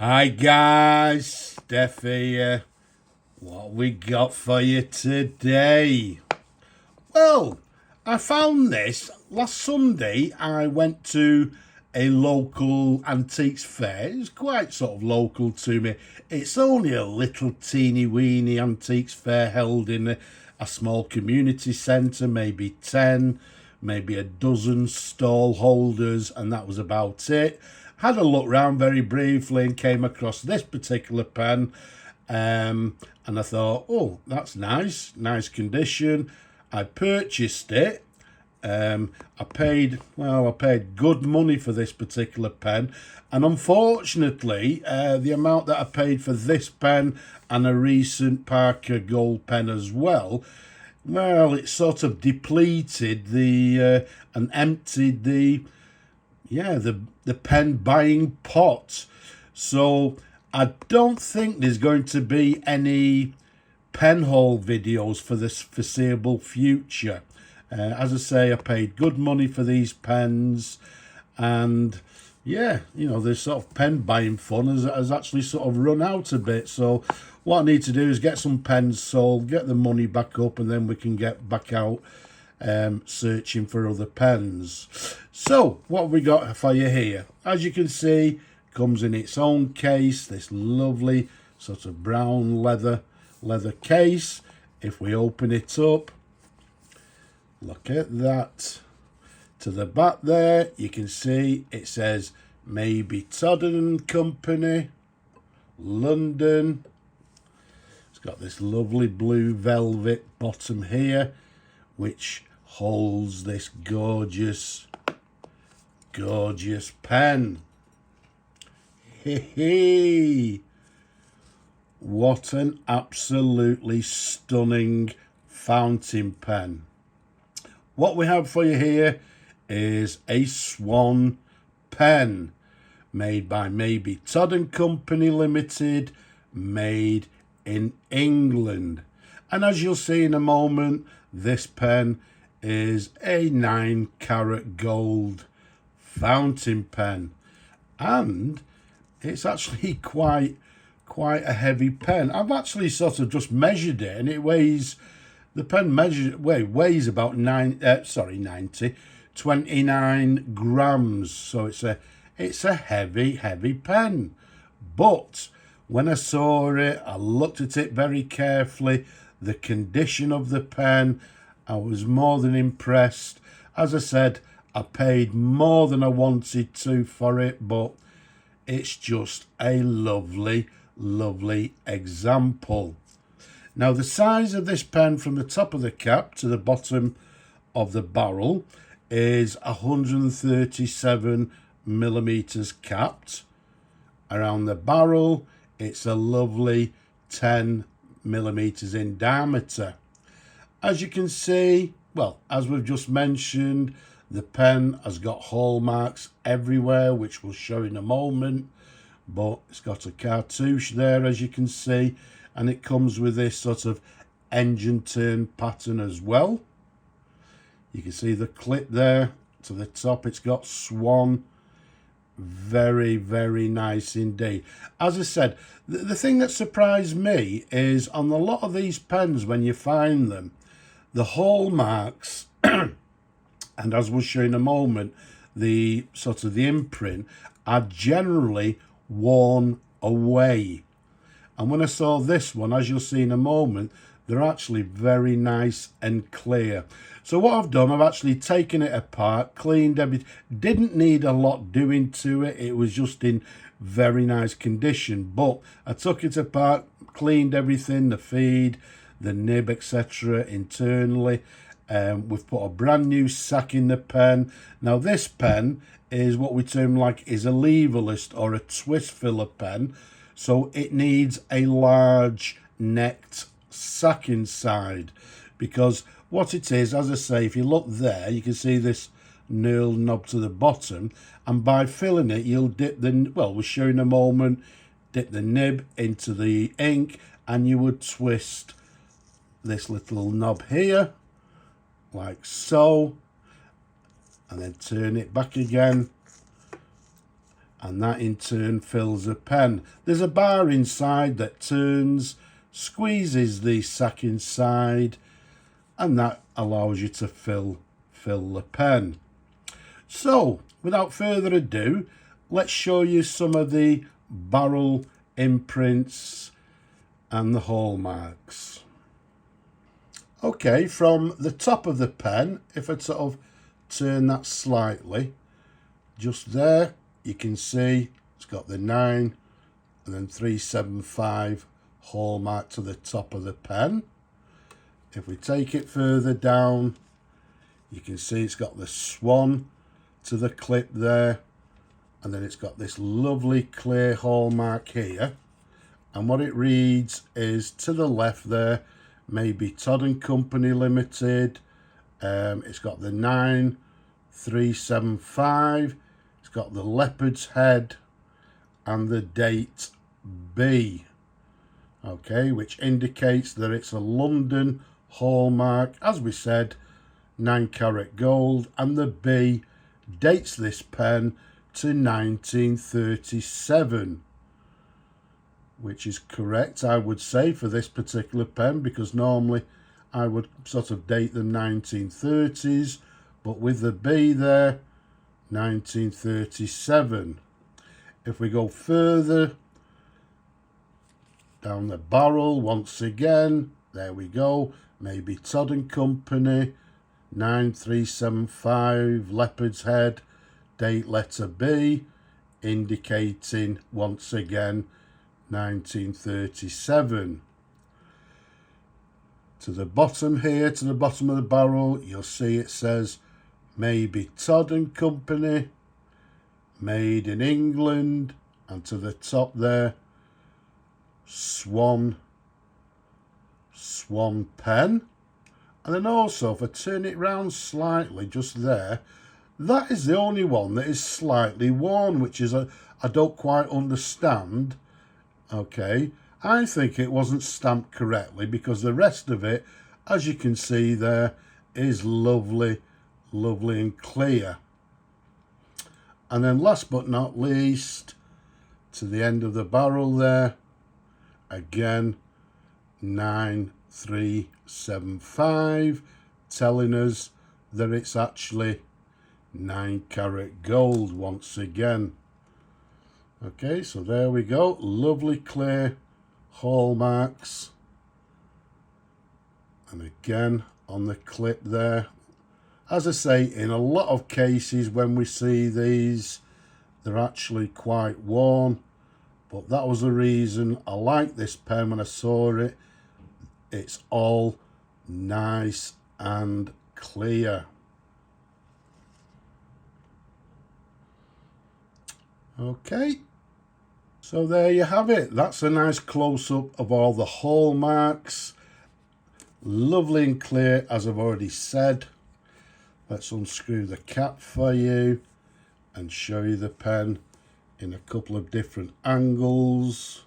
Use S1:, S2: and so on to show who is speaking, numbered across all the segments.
S1: Hi guys, Steph here. What we got for you today? Well, I found this last Sunday. I went to a local antiques fair. It's quite sort of local to me. It's only a little teeny weeny antiques fair held in a small community centre, maybe 10, maybe a dozen stall holders, and that was about it. Had a look round very briefly and came across this particular pen, and I thought, oh, that's nice condition. I purchased it. I paid good money for this particular pen, and unfortunately, the amount that I paid for this pen and a recent Parker gold pen as well, well, it sort of depleted the and emptied the pen buying pot. So I don't think there's going to be any pen haul videos for this foreseeable future. As I say, I paid good money for these pens, and yeah, this sort of pen buying fun has actually sort of run out a bit. So what I need to do is get some pens sold, get the money back up, and then we can get back out searching for other pens. So what have we got for you here? As you can see, comes in its own case, this lovely sort of brown leather case. If we open it up, look at that. To the back there, you can see it says Mabie Todd Co Ltd, London. It's got this lovely blue velvet bottom here, which holds this gorgeous pen. What an absolutely stunning fountain pen. What we have for you here is a Swan Pen made by Mabie Todd Co Ltd, made in England. And as you'll see in a moment, this pen is a 9-carat gold fountain pen, and it's actually quite a heavy pen. I've actually sort of just measured it, and it weighs, the pen weighs about 29 grams. So it's a heavy pen. But when I saw it, I looked at it very carefully, the condition of the pen, I was more than impressed. As I said, I paid more than I wanted to for it, but it's just a lovely example. Now, the size of this pen from the top of the cap to the bottom of the barrel is 137 millimeters capped. Around the barrel, it's a lovely 10 millimeters in diameter. As you can see, well, as we've just mentioned, the pen has got hallmarks everywhere, which we'll show in a moment, but it's got a cartouche there, as you can see, and it comes with this sort of engine turn pattern as well. You can see the clip there to the top. It's got Swan. Very nice indeed. As I said, the thing that surprised me is on a lot of these pens, when you find them, the hallmarks and as we'll show in a moment, the sort of the imprint are generally worn away. And when I saw this one, as you'll see in a moment, they're actually very nice and clear. So what I've done, I've actually taken it apart, cleaned everything. Didn't need a lot doing to it. It was just in very nice condition. But I took it apart, cleaned everything, the feed, the nib, etc. internally. We've put a brand new sack in the pen. Now this pen is what we term is a leverless or a twist filler pen. So it needs a large necked sack inside, because what it is, as I say, if you look there, you can see this knurled knob to the bottom, and by filling it, you'll dip we'll show in a moment, dip the nib into the ink, and you would twist this little knob here, like so, and then turn it back again, and that in turn fills a pen. There's a bar inside that turns, squeezes the sack inside, and that allows you to fill the pen. So without further ado, let's show you some of the barrel imprints and the hallmarks. Okay, from the top of the pen, if I sort of turn that slightly, just there you can see it's got the 9 and then 375 hallmark to the top of the pen. If we take it further down, you can see it's got the swan to the clip there, and then it's got this lovely clear hallmark here, and what it reads is to the left there, Mabie Todd Co Ltd. It's got the 9375, it's got the leopard's head and the date B, okay, which indicates that it's a London hallmark, as we said, 9-carat gold, and the B dates this pen to 1937, which is correct, I would say, for this particular pen, because normally I would sort of date them 1930s, but with the B there, 1937. If we go further down the barrel, once again, there we go, Mabie Todd Co 9375, leopard's head, date letter B, indicating once again 1937. To the bottom here, to the bottom of the barrel, you'll see it says Mabie Todd Co, made in England, and to the top there, Swan Pen. And then also, if I turn it round slightly, just there, that is the only one that is slightly worn, which is I don't quite understand. Okay, I think it wasn't stamped correctly, because the rest of it, as you can see there, is lovely and clear. And then last but not least, to the end of the barrel there, again, 9375, telling us that it's actually 9-carat gold once again. Okay, so there we go, lovely clear hallmarks, and again on the clip there. As I say, in a lot of cases when we see these, they're actually quite worn, but that was the reason I liked this pen when I saw it. It's all nice and clear. Okay, so there you have it. That's a nice close-up of all the hallmarks. Lovely and clear, as I've already said. Let's unscrew the cap for you and show you the pen in a couple of different angles.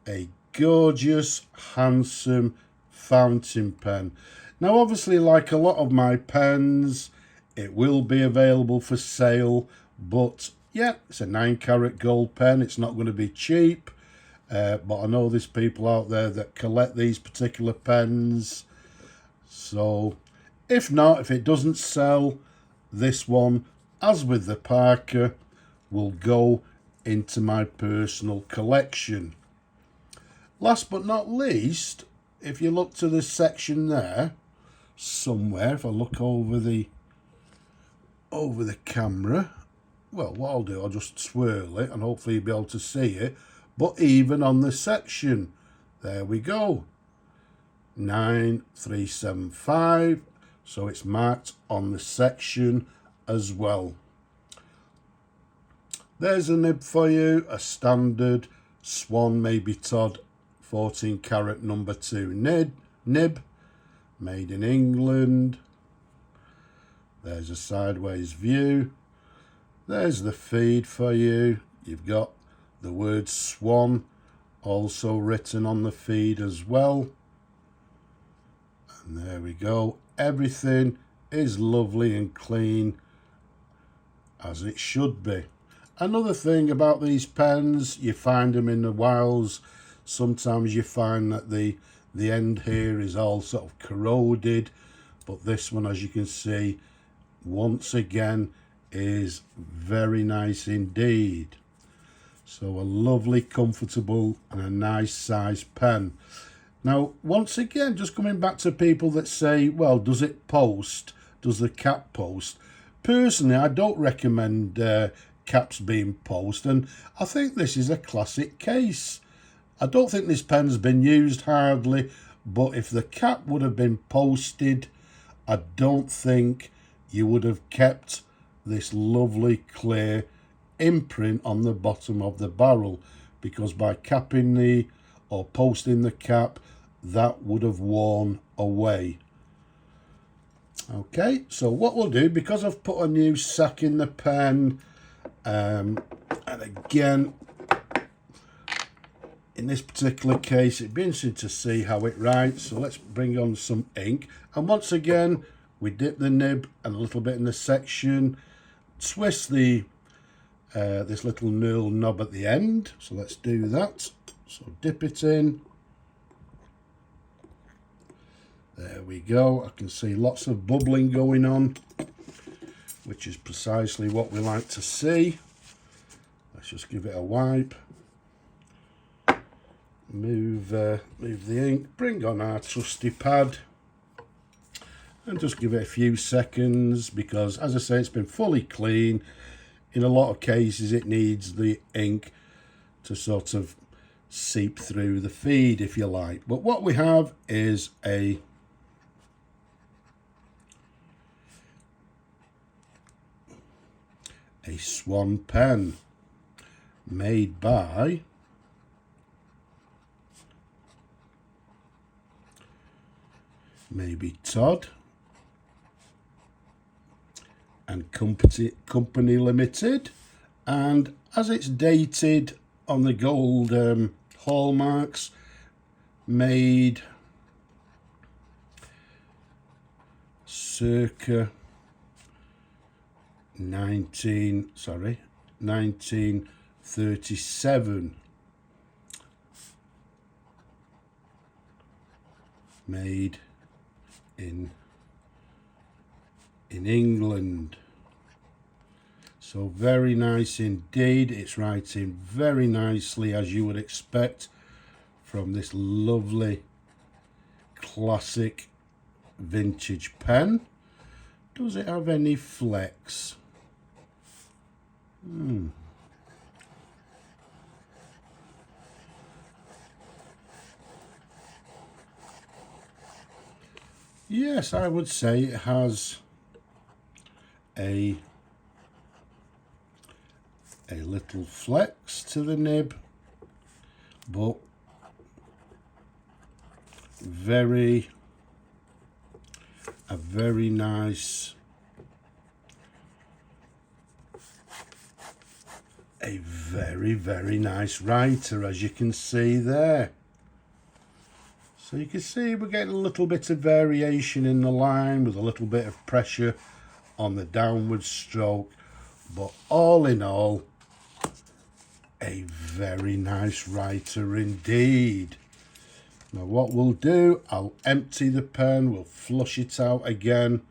S1: A gorgeous, handsome fountain pen. Now, obviously, like a lot of my pens, it will be available for sale, but yeah, it's a 9-carat gold pen. It's not going to be cheap, but I know there's people out there that collect these particular pens. So if not, if it doesn't sell, this one, as with the Parker, will go into my personal collection. Last but not least, if you look to this section there, somewhere, if I look over the camera, well, what I'll do, I'll just swirl it and hopefully you'll be able to see it. But even on the section, there we go, 9375. So it's marked on the section as well. There's a nib for you, a standard Swan Mabie Todd 14-carat number 2 nib, made in England. There's a sideways view. There's the feed for you. You've got the word Swan also written on the feed as well. And there we go. Everything is lovely and clean, as it should be. Another thing about these pens, you find them in the wilds. Sometimes you find that the end here is all sort of corroded, but this one, as you can see, once again is very nice indeed. So a lovely, comfortable and a nice size pen. Now, once again, just coming back to people that say, well, does it post? Does the cap post? Personally, I don't recommend caps being post, and I think this is a classic case. I don't think this pen's been used hardly, but if the cap would have been posted, I don't think you would have kept this lovely clear imprint on the bottom of the barrel, because by capping the or posting the cap, that would have worn away. Okay, so what we'll do, because I've put a new sack in the pen, and again, in this particular case, it'd be interesting to see how it writes. So let's bring on some ink. And once again, we dip the nib and a little bit in the section, twist the this little knurl knob at the end. So let's do that. So dip it in. There we go. I can see lots of bubbling going on, which is precisely what we like to see. Let's just give it a wipe. Move the ink, bring on our trusty pad, and just give it a few seconds, because as I say, it's been fully clean. In a lot of cases, it needs the ink to sort of seep through the feed, if you like. But what we have is a Swan Pen made by Mabie Todd and Company Limited, and as it's dated on the gold hallmarks, made circa 1937, made in England. So very nice indeed. It's writing very nicely, as you would expect from this lovely classic vintage pen. Does it have any flecks? Yes, I would say it has a little flex to the nib, but a very nice, very nice writer, as you can see there. So you can see we're getting a little bit of variation in the line with a little bit of pressure on the downward stroke, but all in all, a very nice writer indeed. Now what we'll do, I'll empty the pen, we'll flush it out again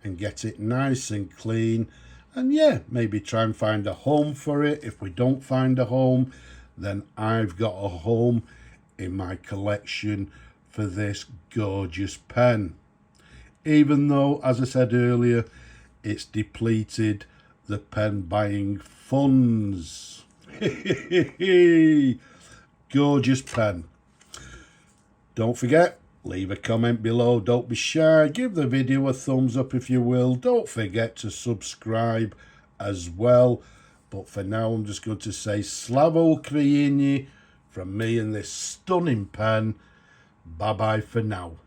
S1: and get it nice and clean, and yeah, maybe try and find a home for it. If we don't find a home, then I've got a home in my collection for this gorgeous pen, even though, as I said earlier, it's depleted the pen buying funds. Gorgeous pen. Don't forget, leave a comment below. Don't be shy. Give the video a thumbs up if you will. Don't forget to subscribe as well. But for now, I'm just going to say Slavo Ukraini from me and this stunning pen. Bye-bye for now.